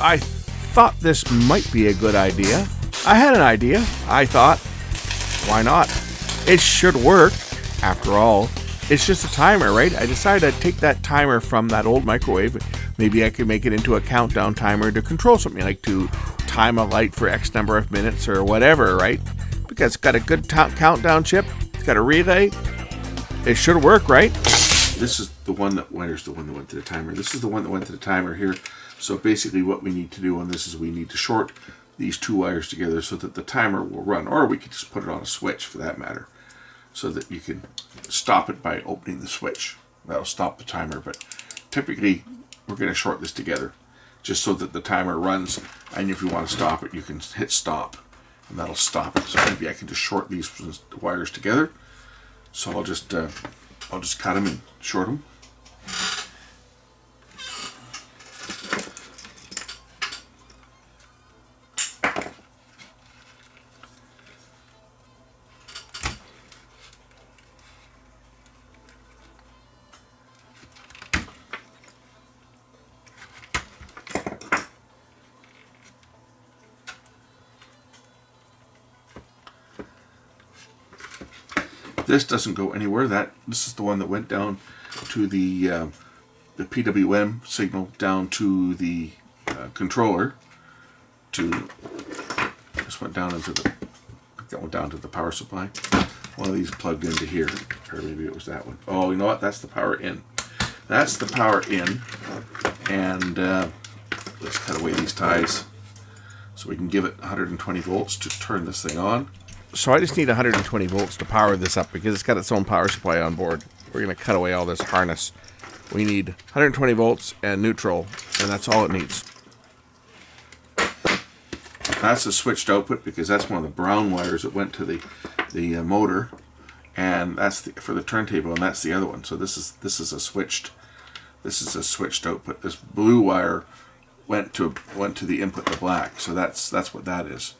I thought this might be a good idea. I had an idea. I thought, why not? It should work. After all, it's just a timer, right? I decided to take that timer from that old microwave. Maybe I could make it into a countdown timer to control something, like to time a light for X number of minutes or whatever, right? Because it's got a good countdown chip. It's got a relay. It should work, right? This is the one that, where's the one that went to the timer? This is the one that went to the timer here. So basically what we need to do on this is we need to short these two wires together so that the timer will run, or we could just put it on a switch for that matter, so that you can stop it by opening the switch. That'll stop the timer, but typically we're going to short this together just so that the timer runs, and if you want to stop it, you can hit stop and that'll stop it. So maybe I can just short these wires together. So I'll just cut them and short them. This doesn't go anywhere. This is the one that went down to the PWM signal down to the controller. This went down into that went down to the power supply. One of these plugged into here, or maybe it was that one. Oh, you know what? That's the power in. That's the power in. And let's cut away these ties so we can give it 120 volts to turn this thing on. So I just need 120 volts to power this up because it's got its own power supply on board. We're going to cut away all this harness. We need 120 volts and neutral, and that's all it needs. That's the switched output because that's one of the brown wires that went to the motor, and that's for the turntable, and that's the other one. So this is a switched output. This blue wire went to the input, the black. So that's what that is.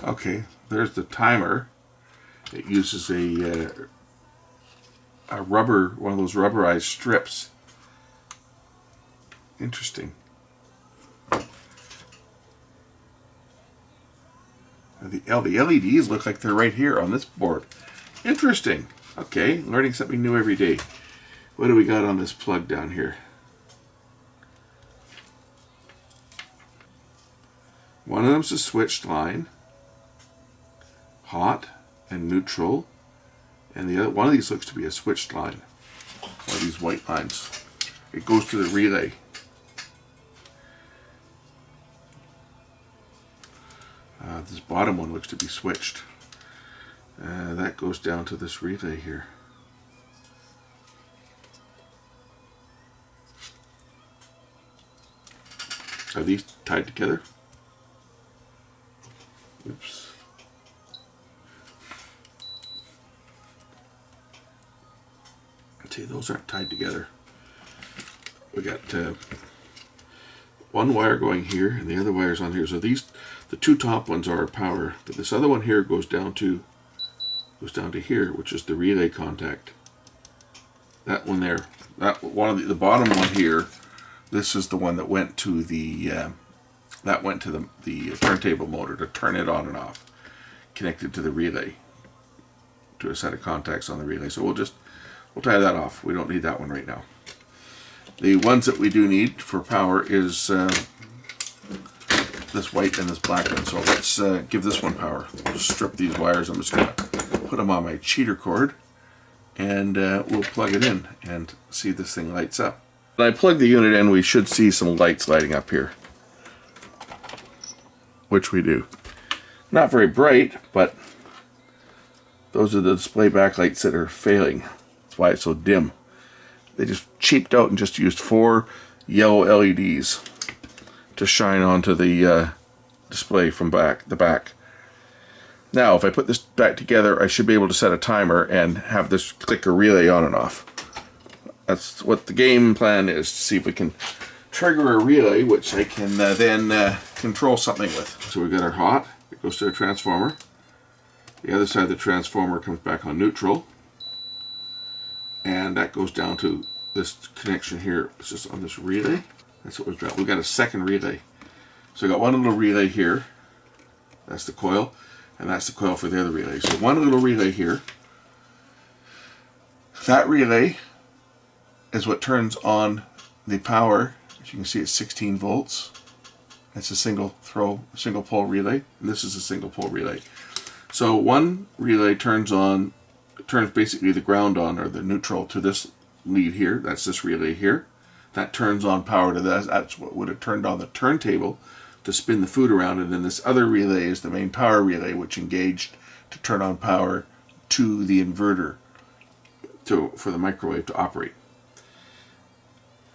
Okay, there's the timer. It uses a rubber, one of those rubberized strips. Interesting. The LEDs look like they're right here on this board. Interesting. Okay, learning something new every day. What do we got on this plug down here? One of them's a switched line. Hot and neutral, and the other one of these looks to be a switched line. One of these white lines. It goes to the relay. This bottom one looks to be switched. That goes down to this relay here. Are these tied together? Oops. See, those aren't tied together. We got one wire going here and the other wire's on here. So the two top ones are our power. But this other one here goes down to here, which is the relay contact. That one there. That one of the bottom one here. This is the one that went to the turntable motor to turn it on and off, connected to the relay, to a set of contacts on the relay. So we'll tie that off. We don't need that one right now. The ones that we do need for power is this white and this black one. So let's give this one power. We'll strip these wires. I'm just going to put them on my cheater cord, and we'll plug it in and see if this thing lights up. When I plug the unit in, we should see some lights lighting up here, which we do. Not very bright, but those are the display backlights that are failing. That's why it's so dim. They just cheaped out and just used 4 yellow LEDs to shine onto the display from the back. Now, if I put this back together, I should be able to set a timer and have this clicker relay on and off. That's what the game plan is, to see if we can trigger a relay, which I can then control something with. So we've got our hot, it goes to a transformer. The other side of the transformer comes back on neutral. And that goes down to this connection here. It's just on this relay. That's what we've got. We've got a second relay. So I got one little relay here. That's the coil. And that's the coil for the other relay. So one little relay here. That relay is what turns on the power. As you can see, it's 16 volts. It's a single pole relay. And this is a single pole relay. So one relay turns basically the ground on, or the neutral, to this lead here. That's this relay here. That turns on power to that. That's what would have turned on the turntable to spin the food around. And then this other relay is the main power relay, which engaged to turn on power to the inverter for the microwave to operate.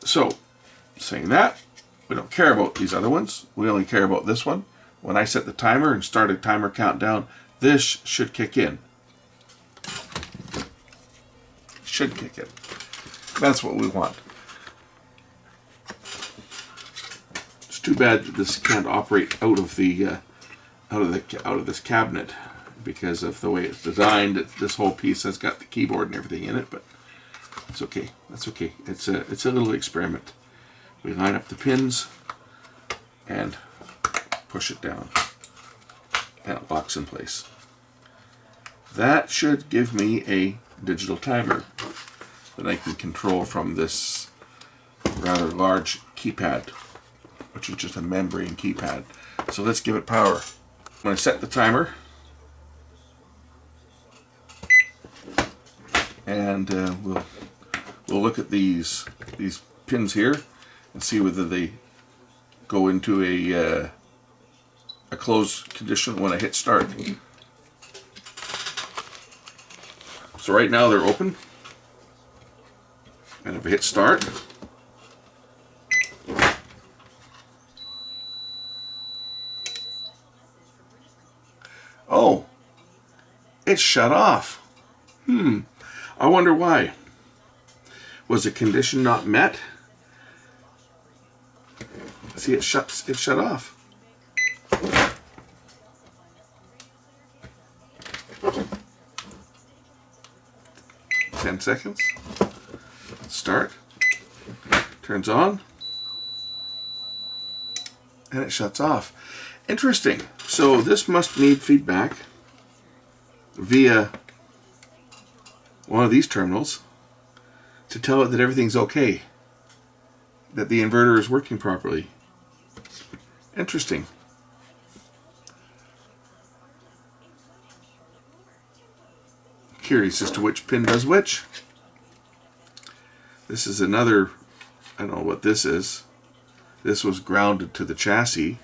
So, saying that, we don't care about these other ones. We only care about this one. When I set the timer and start a timer countdown, this should kick in. Should kick in. That's what we want. It's too bad that this can't operate out of this cabinet because of the way it's designed. This whole piece has got the keyboard and everything in it, but it's okay. That's okay. It's a little experiment. We line up the pins and push it down, and it locks in place. That should give me a digital timer that I can control from this rather large keypad, which is just a membrane keypad. So let's give it power. When I set the timer, and we'll look at these pins here and see whether they go into a closed condition when I hit start. So right now they're open, and if I hit start, oh, it's shut off. I wonder why. Was the condition not met? See, it shut off. Ten seconds. Start. Turns on. And it shuts off. Interesting. So this must need feedback via one of these terminals to tell it that everything's okay, that the inverter is working properly. Interesting. Curious as to which pin does which. This is another, I don't know what this is. This was grounded to the chassis.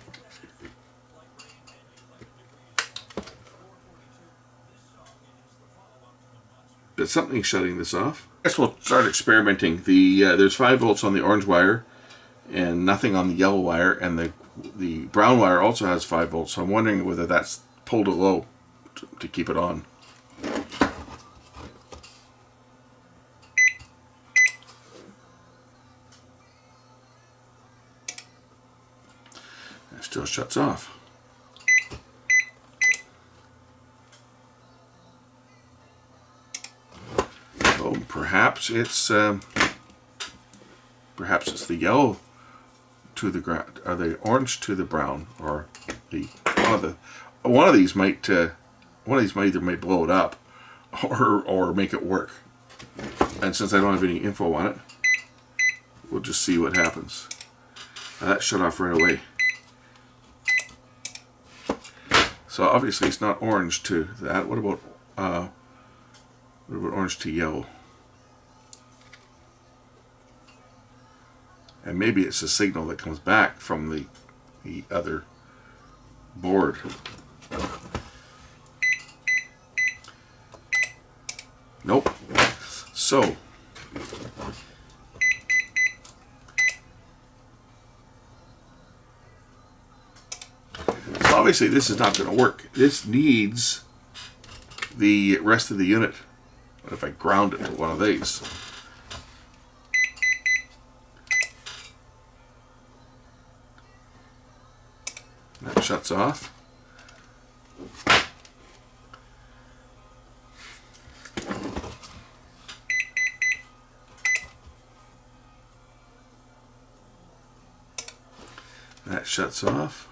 But something's shutting this off. I guess we'll start experimenting. There's 5 volts on the orange wire and nothing on the yellow wire, and the brown wire also has 5 volts, so I'm wondering whether that's pulled it low to keep it on. It still shuts off. So perhaps it's the yellow to the ground, or the orange to the brown, or one of these might either blow it up or make it work. And since I don't have any info on it, we'll just see what happens. Now that shut off right away. So obviously it's not orange to that. What about orange to yellow? And maybe it's a signal that comes back from the other board. Nope. So obviously this is not going to work. This needs the rest of the unit. What if I ground it to one of these? That shuts off. That shuts off.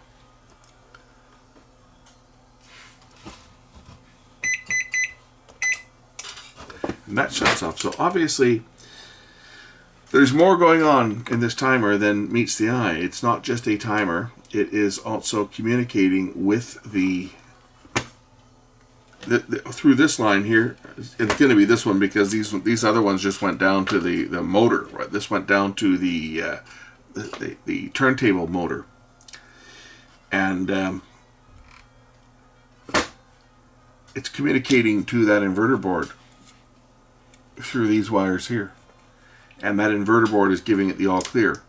And that shuts off. So obviously there's more going on in this timer than meets the eye. It's not just a timer. It is also communicating with the through this line here. It's going to be this one because these other ones just went down to the motor. Right? This went down to the turntable motor. And it's communicating to that inverter board through these wires here. And that inverter board is giving it the all clear.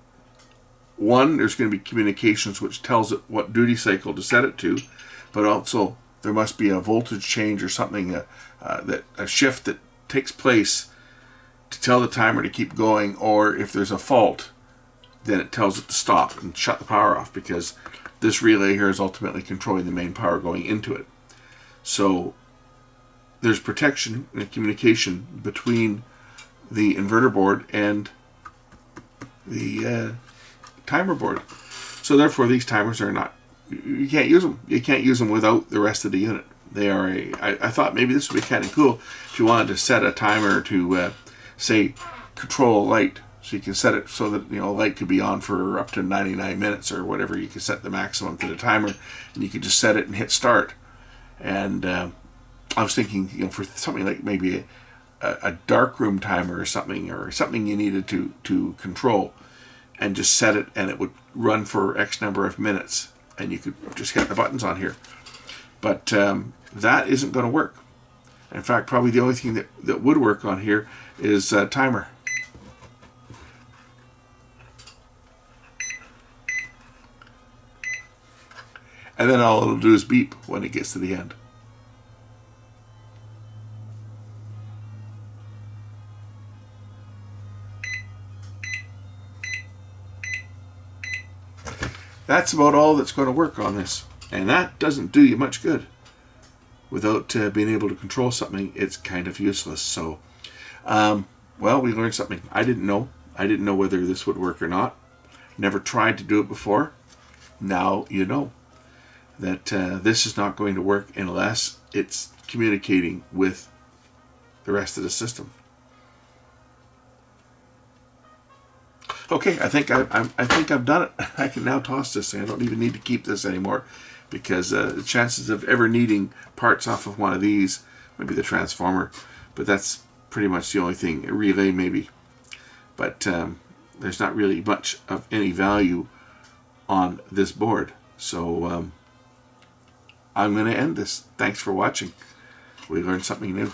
One, there's going to be communications which tells it what duty cycle to set it to, but also there must be a voltage change or something, a shift that takes place to tell the timer to keep going, or if there's a fault, then it tells it to stop and shut the power off, because this relay here is ultimately controlling the main power going into it. So there's protection and communication between the inverter board and the timer board. So therefore these timers are not, you can't use them. You can't use them without the rest of the unit. They are I thought maybe this would be kind of cool if you wanted to set a timer to say control a light. So you can set it so that, a light could be on for up to 99 minutes or whatever. You can set the maximum to the timer, and you could just set it and hit start. And I was thinking, for something like maybe a dark room timer or something you needed to control, and just set it, and it would run for X number of minutes, and you could just hit the buttons on here. But that isn't going to work. In fact, probably the only thing that would work on here is timer. And then all it'll do is beep when it gets to the end. That's about all that's going to work on this. And that doesn't do you much good. Without being able to control something, it's kind of useless. So, well, we learned something. I didn't know. I didn't know whether this would work or not. Never tried to do it before. Now you know that this is not going to work unless it's communicating with the rest of the system. Okay, I think I've done it. I can now toss this thing. I don't even need to keep this anymore, because the chances of ever needing parts off of one of these, maybe the transformer, but that's pretty much the only thing. A relay maybe, but there's not really much of any value on this board. So I'm going to end this. Thanks for watching. We learned something new.